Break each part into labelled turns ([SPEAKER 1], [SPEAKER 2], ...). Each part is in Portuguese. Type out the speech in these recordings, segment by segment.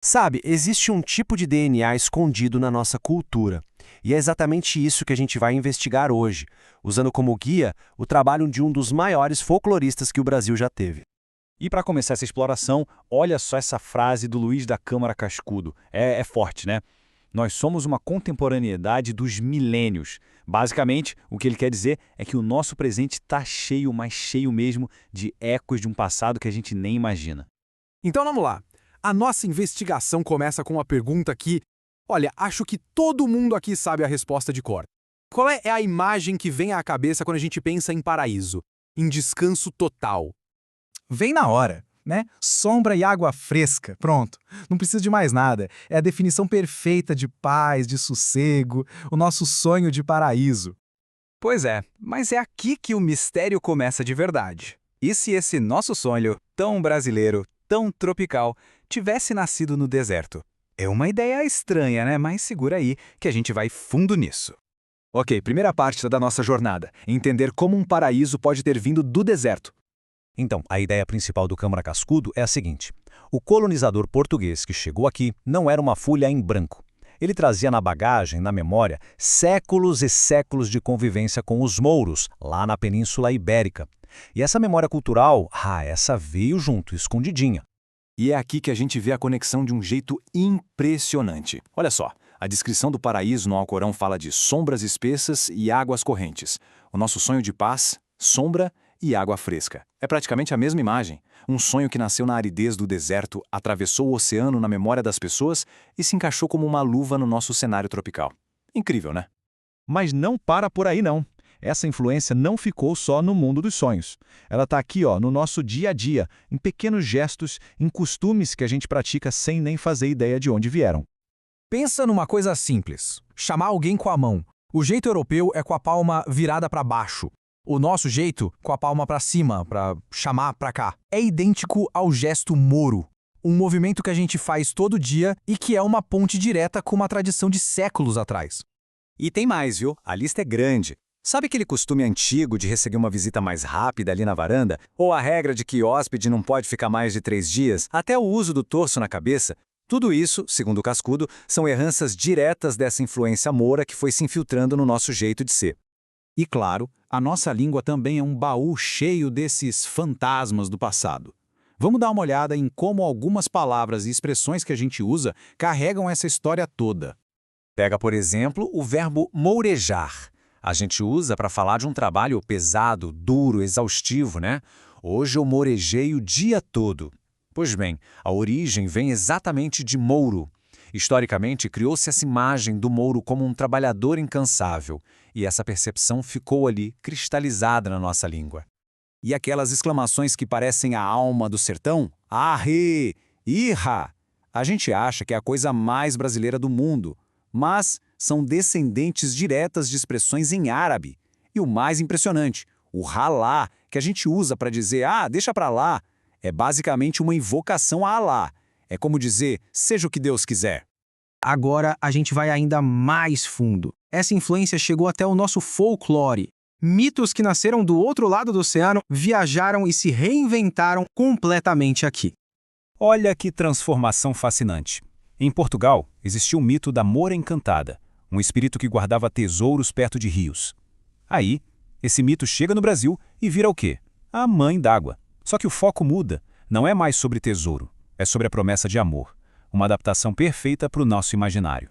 [SPEAKER 1] Sabe, existe um tipo de DNA escondido na nossa cultura. E é exatamente isso que a gente vai investigar hoje, usando como guia o trabalho de um dos maiores folcloristas que o Brasil já teve.
[SPEAKER 2] E para começar essa exploração, olha só essa frase do Luiz da Câmara Cascudo. É forte, né? Nós somos uma contemporaneidade dos milênios. Basicamente, o que ele quer dizer é que o nosso presente está cheio, mas cheio mesmo, de ecos de um passado que a gente nem imagina.
[SPEAKER 3] Então vamos lá. A nossa investigação começa com uma pergunta que, olha, acho que todo mundo aqui sabe a resposta de cor. Qual é a imagem que vem à cabeça quando a gente pensa em paraíso? Em descanso total.
[SPEAKER 4] Vem na hora, né? Sombra e água fresca, pronto. Não precisa de mais nada. É a definição perfeita de paz, de sossego, o nosso sonho de paraíso.
[SPEAKER 5] Pois é, mas é aqui que o mistério começa de verdade. E se esse nosso sonho, tão brasileiro, tão tropical, tivesse nascido no deserto? É uma ideia estranha, né? Mas segura aí, que a gente vai fundo nisso.
[SPEAKER 2] Ok, primeira parte da nossa jornada, entender como um paraíso pode ter vindo do deserto.
[SPEAKER 6] Então, a ideia principal do Câmara Cascudo é a seguinte: o colonizador português que chegou aqui não era uma folha em branco. Ele trazia na bagagem, na memória, séculos e séculos de convivência com os mouros, lá na Península Ibérica. E essa memória cultural, essa veio junto, escondidinha.
[SPEAKER 2] E é aqui que a gente vê a conexão de um jeito impressionante. Olha só, a descrição do paraíso no Alcorão fala de sombras espessas e águas correntes. O nosso sonho de paz, sombra e água fresca. É praticamente a mesma imagem. Um sonho que nasceu na aridez do deserto, atravessou o oceano na memória das pessoas e se encaixou como uma luva no nosso cenário tropical. Incrível, né?
[SPEAKER 7] Mas não para por aí, não. Essa influência não ficou só no mundo dos sonhos. Ela está aqui, no nosso dia a dia, em pequenos gestos, em costumes que a gente pratica sem nem fazer ideia de onde vieram.
[SPEAKER 3] Pensa numa coisa simples. Chamar alguém com a mão. O jeito europeu é com a palma virada para baixo. O nosso jeito, com a palma para cima, para chamar para cá, é idêntico ao gesto moro, um movimento que a gente faz todo dia e que é uma ponte direta com uma tradição de séculos atrás.
[SPEAKER 2] E tem mais, viu? A lista é grande. Sabe aquele costume antigo de receber uma visita mais rápida ali na varanda? Ou a regra de que hóspede não pode ficar mais de 3 dias? Até o uso do torso na cabeça? Tudo isso, segundo o Cascudo, são heranças diretas dessa influência moura que foi se infiltrando no nosso jeito de ser.
[SPEAKER 8] E claro, a nossa língua também é um baú cheio desses fantasmas do passado. Vamos dar uma olhada em como algumas palavras e expressões que a gente usa carregam essa história toda.
[SPEAKER 6] Pega, por exemplo, o verbo mourejar. A gente usa para falar de um trabalho pesado, duro, exaustivo, né? Hoje eu mourejei o dia todo. Pois bem, a origem vem exatamente de mouro. Historicamente, criou-se essa imagem do mouro como um trabalhador incansável, e essa percepção ficou ali, cristalizada na nossa língua.
[SPEAKER 8] E aquelas exclamações que parecem a alma do sertão? Arre! Irra! A gente acha que é a coisa mais brasileira do mundo, mas são descendentes diretas de expressões em árabe. E o mais impressionante, o ralá, que a gente usa para dizer, deixa pra lá, é basicamente uma invocação a Alá. É como dizer, seja o que Deus quiser.
[SPEAKER 9] Agora a gente vai ainda mais fundo. Essa influência chegou até o nosso folclore. Mitos que nasceram do outro lado do oceano viajaram e se reinventaram completamente aqui.
[SPEAKER 6] Olha que transformação fascinante. Em Portugal, existiu o mito da Moura Encantada, um espírito que guardava tesouros perto de rios. Aí, esse mito chega no Brasil e vira o quê? A mãe d'água. Só que o foco muda. Não é mais sobre tesouro, é sobre a promessa de amor. Uma adaptação perfeita para o nosso imaginário.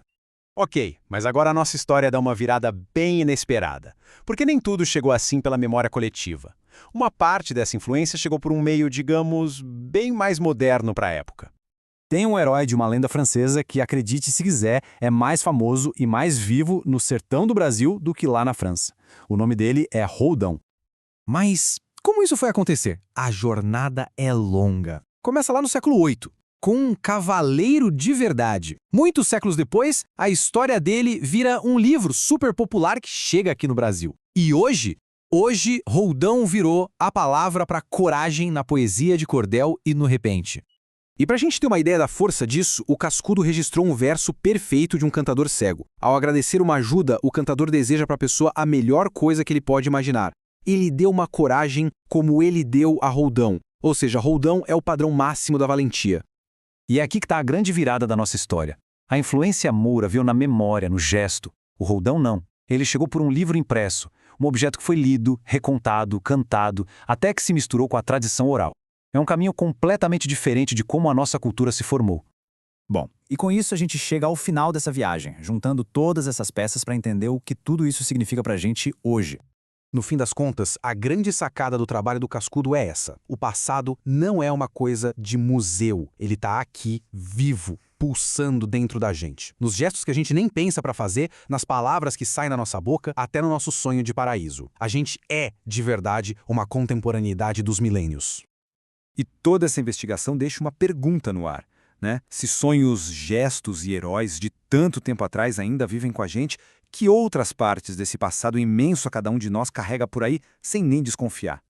[SPEAKER 1] Ok, mas agora a nossa história dá uma virada bem inesperada. Porque nem tudo chegou assim pela memória coletiva. Uma parte dessa influência chegou por um meio, digamos, bem mais moderno para a época.
[SPEAKER 2] Tem um herói de uma lenda francesa que, acredite se quiser, é mais famoso e mais vivo no sertão do Brasil do que lá na França. O nome dele é Roldão.
[SPEAKER 3] Mas como isso foi acontecer? A jornada é longa. Começa lá no século VIII, com um cavaleiro de verdade. Muitos séculos depois, a história dele vira um livro super popular que chega aqui no Brasil. E hoje, Roldão virou a palavra para coragem na poesia de cordel e no repente. E pra gente ter uma ideia da força disso, o Cascudo registrou um verso perfeito de um cantador cego. Ao agradecer uma ajuda, o cantador deseja para a pessoa a melhor coisa que ele pode imaginar. Ele deu uma coragem como ele deu a Roldão. Ou seja, Roldão é o padrão máximo da valentia.
[SPEAKER 2] E é aqui que está a grande virada da nossa história. A influência moura veio na memória, no gesto. O roldão não. Ele chegou por um livro impresso, um objeto que foi lido, recontado, cantado, até que se misturou com a tradição oral. É um caminho completamente diferente de como a nossa cultura se formou.
[SPEAKER 8] Bom, e com isso a gente chega ao final dessa viagem, juntando todas essas peças para entender o que tudo isso significa para a gente hoje.
[SPEAKER 3] No fim das contas, a grande sacada do trabalho do Cascudo é essa. O passado não é uma coisa de museu. Ele está aqui, vivo, pulsando dentro da gente. Nos gestos que a gente nem pensa para fazer, nas palavras que saem da nossa boca, até no nosso sonho de paraíso. A gente é, de verdade, uma contemporaneidade dos milênios.
[SPEAKER 2] E toda essa investigação deixa uma pergunta no ar, né? Se sonhos, gestos e heróis de tanto tempo atrás ainda vivem com a gente, que outras partes desse passado imenso a cada um de nós carrega por aí sem nem desconfiar?